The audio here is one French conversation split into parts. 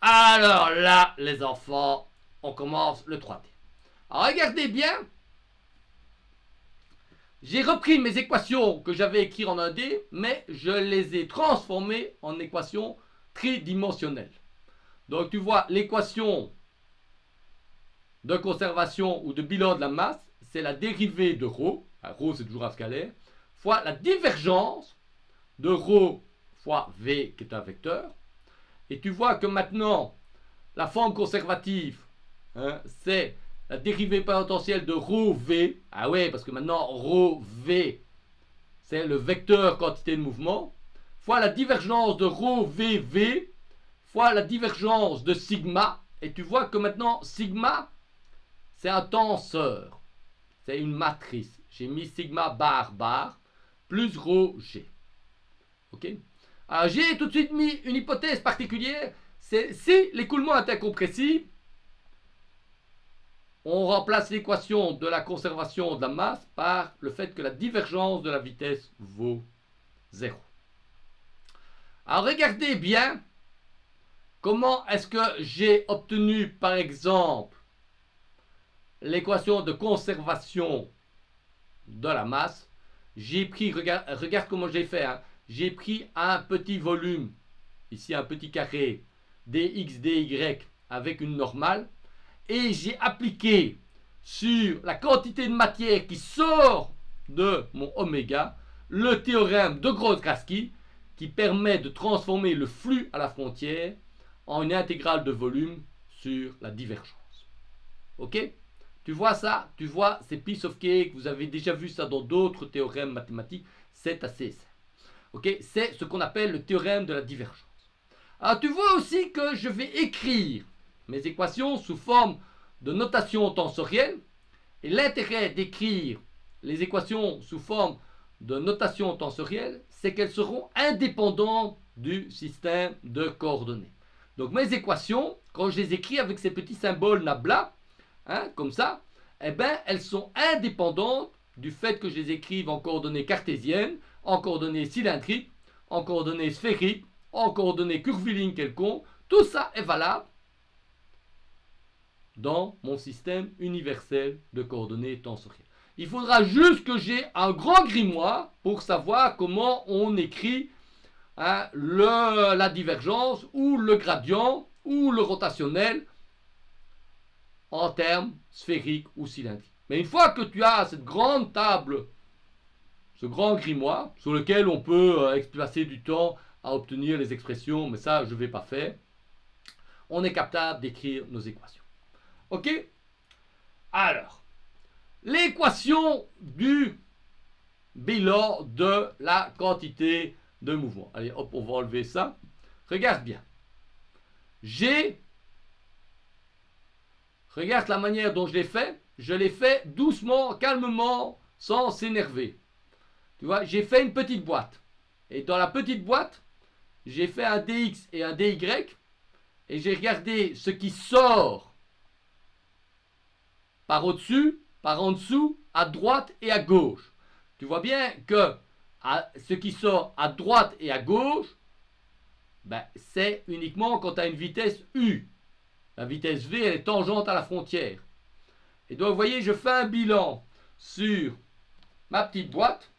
Alors là, les enfants, on commence le 3D. Alors regardez bien. J'ai repris mes équations que j'avais écrites en 1D, mais je les ai transformées en équations tridimensionnelles. Donc tu vois, l'équation de conservation ou de bilan de la masse, c'est la dérivée de ρ, ρ c'est toujours un scalaire, fois la divergence de ρ fois v qui est un vecteur. Et tu vois que maintenant, la forme conservative, hein, c'est la dérivée potentielle de ρv. Ah ouais, parce que maintenant, ρv, c'est le vecteur quantité de mouvement, fois la divergence de ρvv, fois la divergence de sigma. Et tu vois que maintenant, sigma, c'est un tenseur. C'est une matrice. J'ai mis sigma bar bar plus rho g. Ok? Alors j'ai tout de suite mis une hypothèse particulière. C'est si l'écoulement est incompressible, on remplace l'équation de la conservation de la masse par le fait que la divergence de la vitesse vaut 0. Alors regardez bien comment est-ce que j'ai obtenu par exemple l'équation de conservation de la masse. J'ai pris, regarde comment j'ai fait, hein. J'ai pris un petit volume, ici un petit carré, dx, dy avec une normale, et j'ai appliqué sur la quantité de matière qui sort de mon oméga le théorème de Grotowski qui permet de transformer le flux à la frontière en une intégrale de volume sur la divergence. Ok? Tu vois ça? Tu vois, c'est piece of cake. Vous avez déjà vu ça dans d'autres théorèmes mathématiques. C'est assez simple. Ok? C'est ce qu'on appelle le théorème de la divergence. Alors, tu vois aussi que je vais écrire mes équations sous forme de notation tensorielle. Et l'intérêt d'écrire les équations sous forme de notation tensorielle, c'est qu'elles seront indépendantes du système de coordonnées. Donc, mes équations, quand je les écris avec ces petits symboles nabla, hein, comme ça, eh ben, elles sont indépendantes du fait que je les écrive en coordonnées cartésiennes, en coordonnées cylindriques, en coordonnées sphériques, en coordonnées curvilignes quelconques. Tout ça est valable dans mon système universel de coordonnées tensorielles. Il faudra juste que j'ai un grand grimoire pour savoir comment on écrit, hein, la divergence ou le gradient ou le rotationnel en termes sphériques ou cylindriques. Mais une fois que tu as cette grande table, ce grand grimoire, sur lequel on peut passer du temps à obtenir les expressions, mais ça je ne vais pas faire, on est capable d'écrire nos équations. Ok? Alors, l'équation du bilan de la quantité de mouvement. Allez, hop, on va enlever ça. Regarde bien. Regarde la manière dont je l'ai fait. Je l'ai fait doucement, calmement, sans s'énerver. Tu vois, j'ai fait une petite boîte. Et dans la petite boîte, j'ai fait un dx et un dy. Et j'ai regardé ce qui sort par au-dessus, par en dessous, à droite et à gauche. Tu vois bien que ce qui sort à droite et à gauche, ben, c'est uniquement quand tu as une vitesse u. La vitesse v, elle est tangente à la frontière. Et donc, vous voyez, je fais un bilan sur ma petite boîte.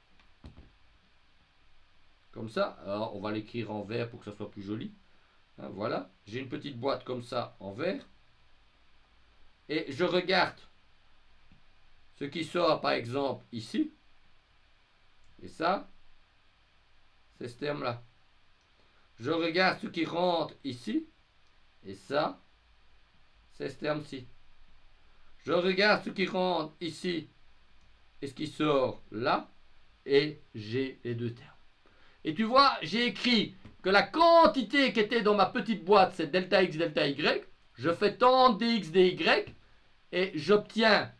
Comme ça. Alors, on va l'écrire en vert pour que ça soit plus joli. Hein, voilà. J'ai une petite boîte comme ça en vert. Et je regarde ce qui sort, par exemple, ici. Et ça, c'est ce terme-là. Je regarde ce qui rentre ici. Et ça, c'est ce terme-ci. Je regarde ce qui rentre ici et ce qui sort là. Et j'ai les deux termes. Et tu vois, j'ai écrit que la quantité qui était dans ma petite boîte, c'est delta x, delta y. Je fais tant dx, dy. Et j'obtiens,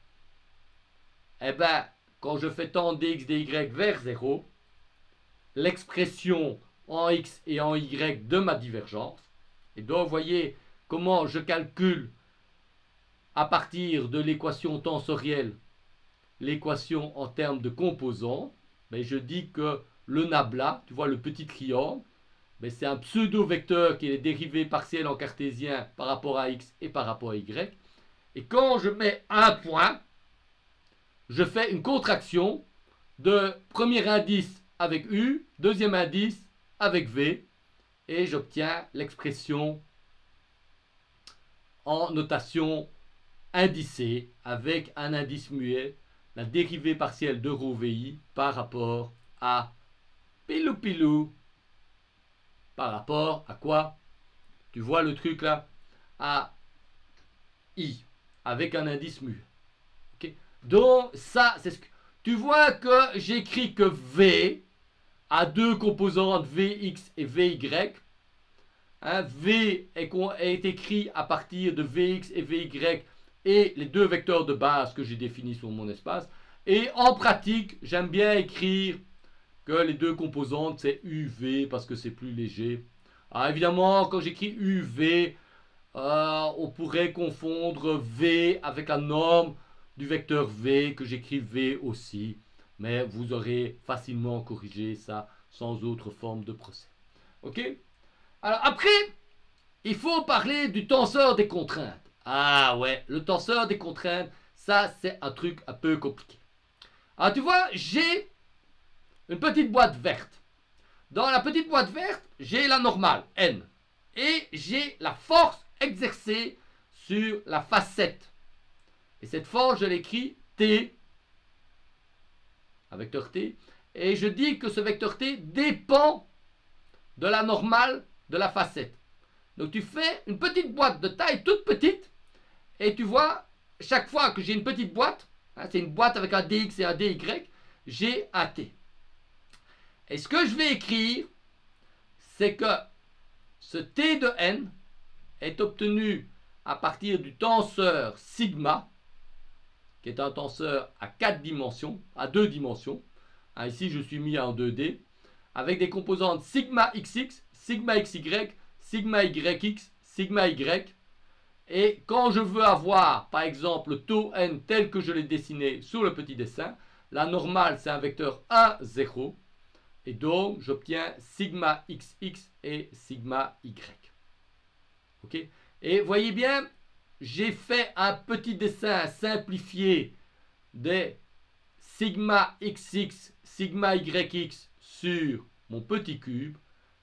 eh ben, quand je fais tant dx, dy vers 0, l'expression en x et en y de ma divergence. Et donc, vous voyez comment je calcule à partir de l'équation tensorielle l'équation en termes de composants. Mais je dis que le nabla, tu vois le petit triangle, mais c'est un pseudo-vecteur qui est dérivé partiel en cartésien par rapport à x et par rapport à y. Et quand je mets un point, je fais une contraction de premier indice avec u, deuxième indice avec v, et j'obtiens l'expression en notation indicée avec un indice muet, la dérivée partielle de rho vi par rapport à pilou pilou. Par rapport à quoi? Tu vois le truc là? À i, avec un indice muet. Okay? Donc ça, c'est ce que... Tu vois que j'écris que v a deux composantes vx et vy. Hein, v est écrit à partir de vx et vy et les deux vecteurs de base que j'ai définis sur mon espace. Et en pratique, j'aime bien écrire que les deux composantes, c'est uv parce que c'est plus léger. Alors évidemment, quand j'écris uv, on pourrait confondre v avec la norme du vecteur v, que j'écris v aussi. Mais vous aurez facilement corrigé ça sans autre forme de procès. Ok? Alors après, il faut parler du tenseur des contraintes. Ah ouais, le tenseur des contraintes, ça c'est un truc un peu compliqué. Alors tu vois, j'ai une petite boîte verte. Dans la petite boîte verte, j'ai la normale, n. Et j'ai la force exercée sur la facette. Et cette force, je l'écris t, un vecteur t. Et je dis que ce vecteur t dépend de la normale de la facette. Donc tu fais une petite boîte de taille toute petite. Et tu vois, chaque fois que j'ai une petite boîte, hein, c'est une boîte avec un dx et un dy, j'ai un t. Et ce que je vais écrire, c'est que ce t de n est obtenu à partir du tenseur sigma, qui est un tenseur à 4 dimensions, à 2 dimensions. Hein, ici, je suis mis en 2D, avec des composantes sigma xx, sigma xy, sigma yx, sigma y. Et quand je veux avoir, par exemple, le taux n tel que je l'ai dessiné sur le petit dessin, la normale, c'est un vecteur 1, 0. Et donc, j'obtiens sigma xx et sigma y. Ok? Et voyez bien, j'ai fait un petit dessin simplifié des sigma xx, sigma yx sur mon petit cube.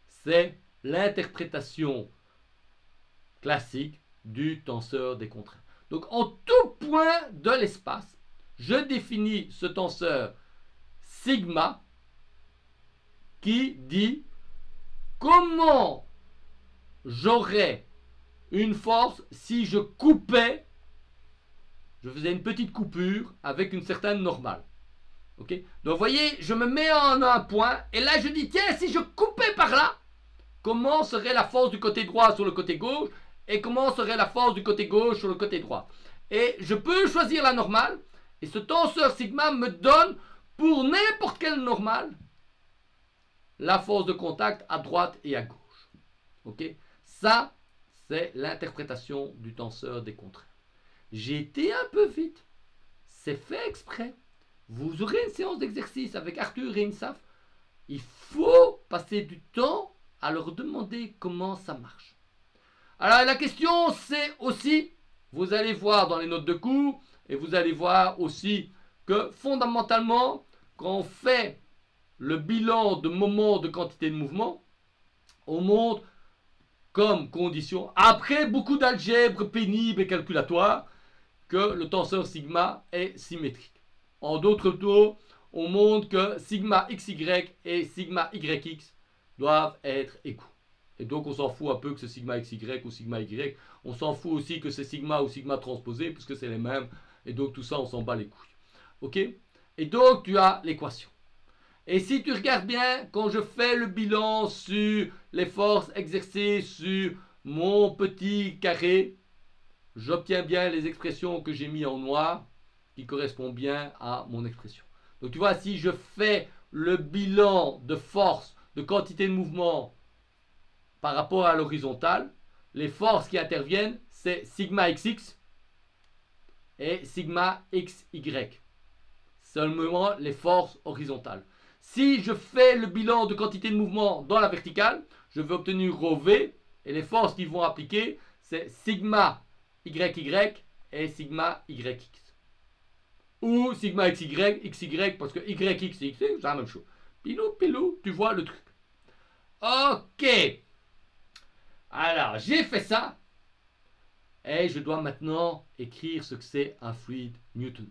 C'est l'interprétation classique du tenseur des contraintes. Donc, en tout point de l'espace, je définis ce tenseur sigma qui dit comment j'aurais une force si je coupais, je faisais une petite coupure avec une certaine normale. Ok? Donc vous voyez, je me mets en un point et là je dis tiens, si je coupais par là, comment serait la force du côté droit sur le côté gauche et comment serait la force du côté gauche sur le côté droit. Et je peux choisir la normale et ce tenseur sigma me donne pour n'importe quelle normale la force de contact à droite et à gauche. Ok? Ça, c'est l'interprétation du tenseur des contraintes. J'ai été un peu vite. C'est fait exprès. Vous aurez une séance d'exercice avec Arthur et Insaf. Il faut passer du temps à leur demander comment ça marche. Alors la question, c'est aussi, vous allez voir dans les notes de cours, et vous allez voir aussi que fondamentalement, quand on fait le bilan de moment de quantité de mouvement, on montre comme condition, après beaucoup d'algèbre pénible et calculatoire, que le tenseur sigma est symétrique. En d'autres mots, on montre que sigma xy et sigma yx doivent être égaux. Et donc on s'en fout un peu que c'est sigma xy ou sigma y. On s'en fout aussi que c'est sigma ou sigma transposé, puisque c'est les mêmes. Et donc tout ça, on s'en bat les couilles. Ok? Et donc tu as l'équation. Et si tu regardes bien, quand je fais le bilan sur les forces exercées sur mon petit carré, j'obtiens bien les expressions que j'ai mis en noir, qui correspondent bien à mon expression. Donc tu vois, si je fais le bilan de force, de quantité de mouvement par rapport à l'horizontale, les forces qui interviennent, c'est sigma xx et sigma xy. Seulement les forces horizontales. Si je fais le bilan de quantité de mouvement dans la verticale, je veux obtenir rho V, et les forces qui vont appliquer, c'est sigma YY et sigma YX. Ou sigma XY, parce que YX et XY, c'est la même chose. Pilou, pilou, tu vois le truc. Ok. Alors, j'ai fait ça. Et je dois maintenant écrire ce que c'est un fluide newtonien.